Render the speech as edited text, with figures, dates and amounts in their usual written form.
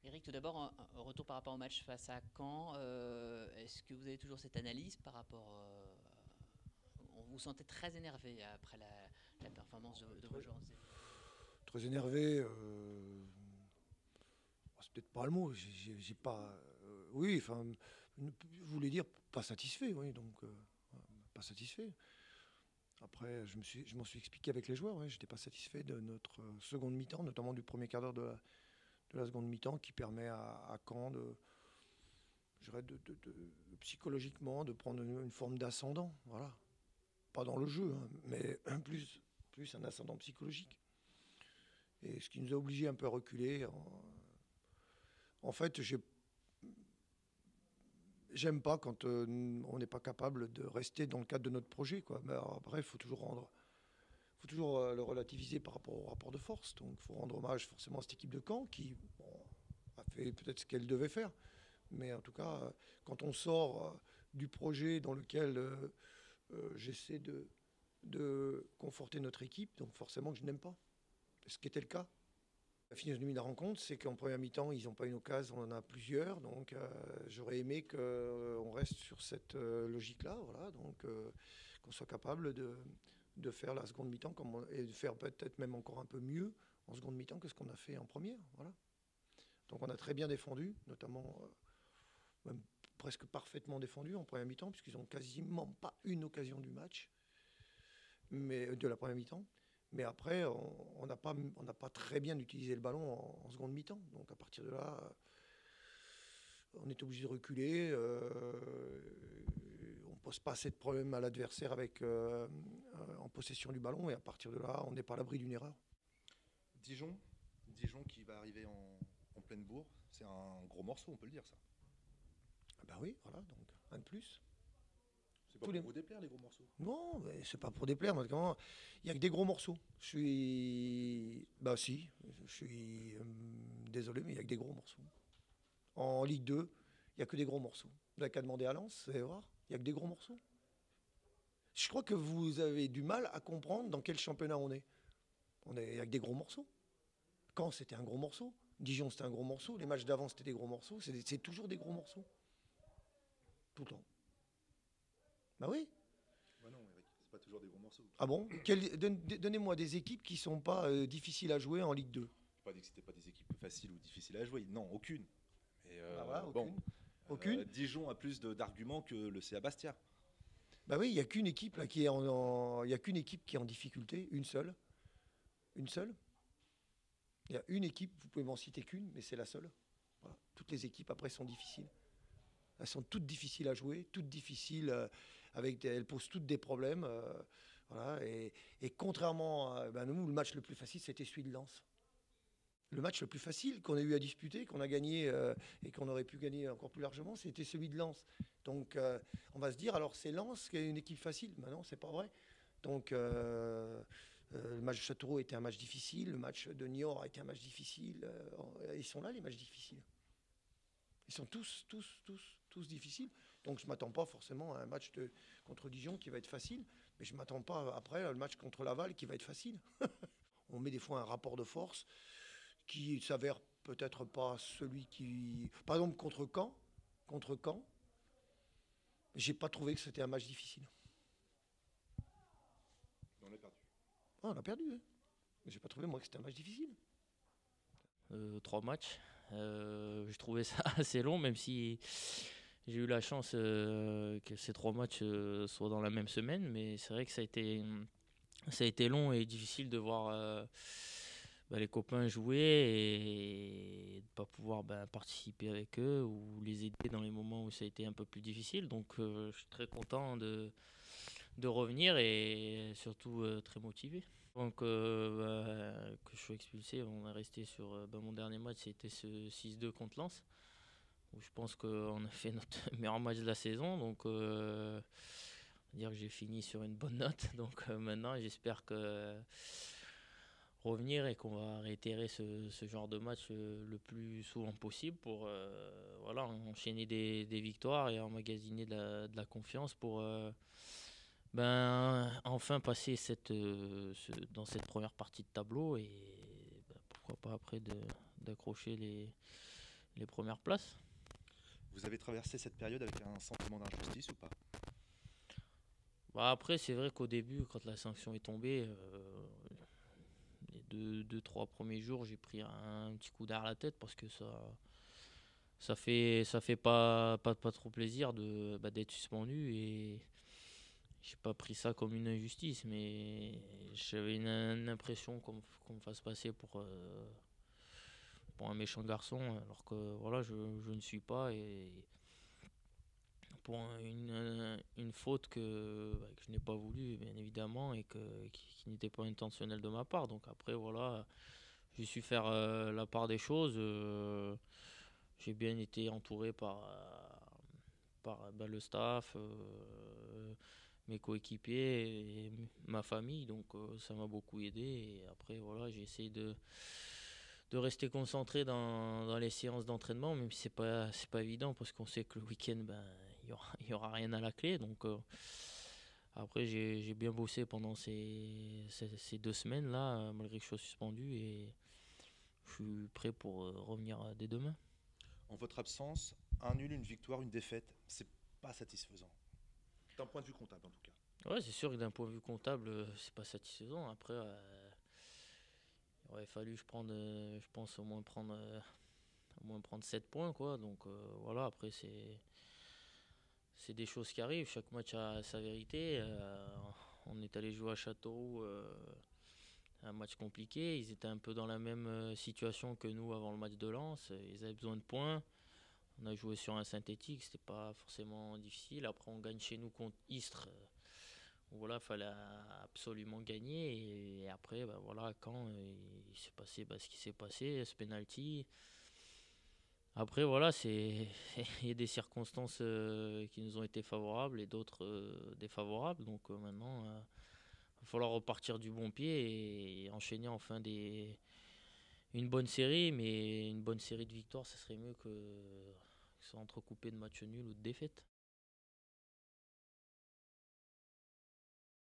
Eric, tout d'abord, un retour par rapport au match face à Caen. Est-ce que vous avez toujours cette analyse par rapport... on vous sentait très énervé après la performance de vos Très, joueurs. très énervé, c'est peut-être pas le mot. J'ai pas. Oui, enfin, je voulais dire pas satisfait, oui, donc pas satisfait. Après, je m'en suis expliqué avec les joueurs. Ouais, j'étais pas satisfait de notre seconde mi-temps, notamment du premier quart d'heure de la seconde mi-temps, qui permet à Caen je dirais psychologiquement de prendre une forme d'ascendant. Voilà, pas dans le jeu, hein, mais plus un ascendant psychologique. Et ce qui nous a obligés un peu à reculer. En fait, j'aime pas quand on n'est pas capable de rester dans le cadre de notre projet, quoi. Mais après, il faut toujours le relativiser par rapport au rapport de force. Donc, il faut rendre hommage forcément à cette équipe de Caen qui bon, a fait peut-être ce qu'elle devait faire. Mais en tout cas, quand on sort du projet dans lequel j'essaie de conforter notre équipe, donc forcément que je n'aime pas. Ce qui était le cas. La physionomie de la rencontre, c'est qu'en première mi-temps, ils n'ont pas une occasion, on en a plusieurs. Donc, j'aurais aimé qu'on reste sur cette logique-là, voilà. Donc, qu'on soit capable de faire la seconde mi-temps et de faire peut-être même encore un peu mieux en seconde mi-temps que ce qu'on a fait en première, voilà. Donc, on a très bien défendu, notamment même presque parfaitement défendu en première mi-temps, puisqu'ils n'ont quasiment pas une occasion du match, mais de la première mi-temps. Mais après, on n'a pas très bien utilisé le ballon en seconde mi-temps. Donc à partir de là, on est obligé de reculer. On ne pose pas assez de problèmes à l'adversaire en possession du ballon. Et à partir de là, on n'est pas à l'abri d'une erreur. Dijon, Dijon qui va arriver en pleine bourre, c'est un gros morceau, on peut le dire ça. Ah ben oui, voilà, donc un de plus. C'est pas Tous pour les... vous déplaire les gros morceaux. Non, mais c'est pas pour déplaire. Il n'y a que des gros morceaux. Je suis. Bah si, je suis désolé, mais il n'y a que des gros morceaux. En Ligue 2, il n'y a que des gros morceaux. Vous n'avez qu'à demander à Lens, vous allez voir, il n'y a que des gros morceaux. Je crois que vous avez du mal à comprendre dans quel championnat on est. On est avec des gros morceaux. Quand c'était un gros morceau, Dijon c'était un gros morceau, les matchs d'avant c'était des gros morceaux, c'est toujours des gros morceaux. Tout le temps. Bah oui. Bah non, Eric, c'est pas toujours des gros morceaux. Ah bon Donnez-moi des équipes qui ne sont pas difficiles à jouer en Ligue 2. J'ai pas dit que c'était pas des équipes faciles ou difficiles à jouer. Non, aucune. Mais Bah voilà, bon, aucune. Aucune. Dijon a plus d'arguments que le CA Bastia. Bah oui, il n'y a qu'une équipe là, il y a qu'une équipe qui est en difficulté, une seule. Une seule. Il y a une équipe, vous pouvez m'en citer qu'une, mais c'est la seule. Voilà. Toutes les équipes après sont difficiles. Elles sont toutes difficiles à jouer, toutes difficiles, elles posent toutes des problèmes. Voilà. Et contrairement à nous, le match le plus facile, c'était celui de Lens. Le match le plus facile qu'on a eu à disputer, qu'on a gagné et qu'on aurait pu gagner encore plus largement, c'était celui de Lens. Donc on va se dire, alors c'est Lens qui est une équipe facile. Mais non, c'est pas vrai. Donc le match de Châteauroux était un match difficile, le match de Niort a été un match difficile. Ils sont là les matchs difficiles. Ils sont tous difficiles. Donc je ne m'attends pas forcément à un match contre Dijon qui va être facile, mais je ne m'attends pas après à le match contre Laval qui va être facile. On met des fois un rapport de force qui s'avère peut-être pas celui qui... Par exemple contre Caen, j'ai pas trouvé que c'était un match difficile. On l'a perdu. Ah, on a perdu, hein. Mais j'ai pas trouvé moi que c'était un match difficile. 3 matchs. Je trouvais ça assez long, même si j'ai eu la chance que ces 3 matchs soient dans la même semaine. Mais c'est vrai que ça a été long et difficile de voir les copains jouer et de ne pas pouvoir participer avec eux ou les aider dans les moments où ça a été un peu plus difficile. Donc je suis très content de revenir et surtout très motivé. Donc que je sois expulsé, on est resté sur mon dernier match, c'était ce 6-2 contre Lens, où je pense qu'on a fait notre meilleur match de la saison. Donc on va dire que j'ai fini sur une bonne note. Donc maintenant j'espère que revenir et qu'on va réitérer ce genre de match le plus souvent possible pour voilà, enchaîner des victoires et emmagasiner de la confiance pour enfin passer dans cette première partie de tableau et pourquoi pas après d'accrocher les premières places. Vous avez traversé cette période avec un sentiment d'injustice ou pas? Bah après, c'est vrai qu'au début, quand la sanction est tombée, les deux, trois premiers jours, j'ai pris un petit coup derrière la tête parce que ça fait pas trop plaisir d'être suspendu et j'ai pas pris ça comme une injustice, mais j'avais une impression qu'on me fasse passer pour un méchant garçon, alors que voilà, je ne suis pas et pour une faute que je n'ai pas voulu, bien évidemment, et qui n'était pas intentionnelle de ma part. Donc après, voilà, j'ai su faire la part des choses. J'ai bien été entouré par le staff, mes coéquipiers et ma famille, donc ça m'a beaucoup aidé. Et après, voilà, j'ai essayé de rester concentré dans les séances d'entraînement, même si c'est pas évident parce qu'on sait que le week-end, ben, il y aura rien à la clé. Donc après, j'ai bien bossé pendant ces 2 semaines-là, malgré que je sois suspendu, et je suis prêt pour revenir dès demain. En votre absence, un nul, une victoire, une défaite, c'est pas satisfaisant. D'un point de vue comptable en tout cas. Ouais, c'est sûr que d'un point de vue comptable, c'est pas satisfaisant. Après, il aurait fallu, je pense, au moins prendre 7 points, quoi. Donc voilà, après, c'est des choses qui arrivent. Chaque match a sa vérité. On est allé jouer à Châteauroux, un match compliqué. Ils étaient un peu dans la même situation que nous avant le match de Lens. Ils avaient besoin de points. On a joué sur un synthétique, c'était pas forcément difficile. Après, on gagne chez nous contre Istres. Voilà, fallait absolument gagner. Et après, bah, voilà, quand il s'est passé ce qui s'est passé, ce penalty. Après, voilà, il y a des circonstances qui nous ont été favorables et d'autres défavorables. Donc maintenant, il va falloir repartir du bon pied et enchaîner enfin une bonne série. Mais une bonne série de victoires, ça serait mieux que ce soit entrecoupé de matchs nuls ou de défaites.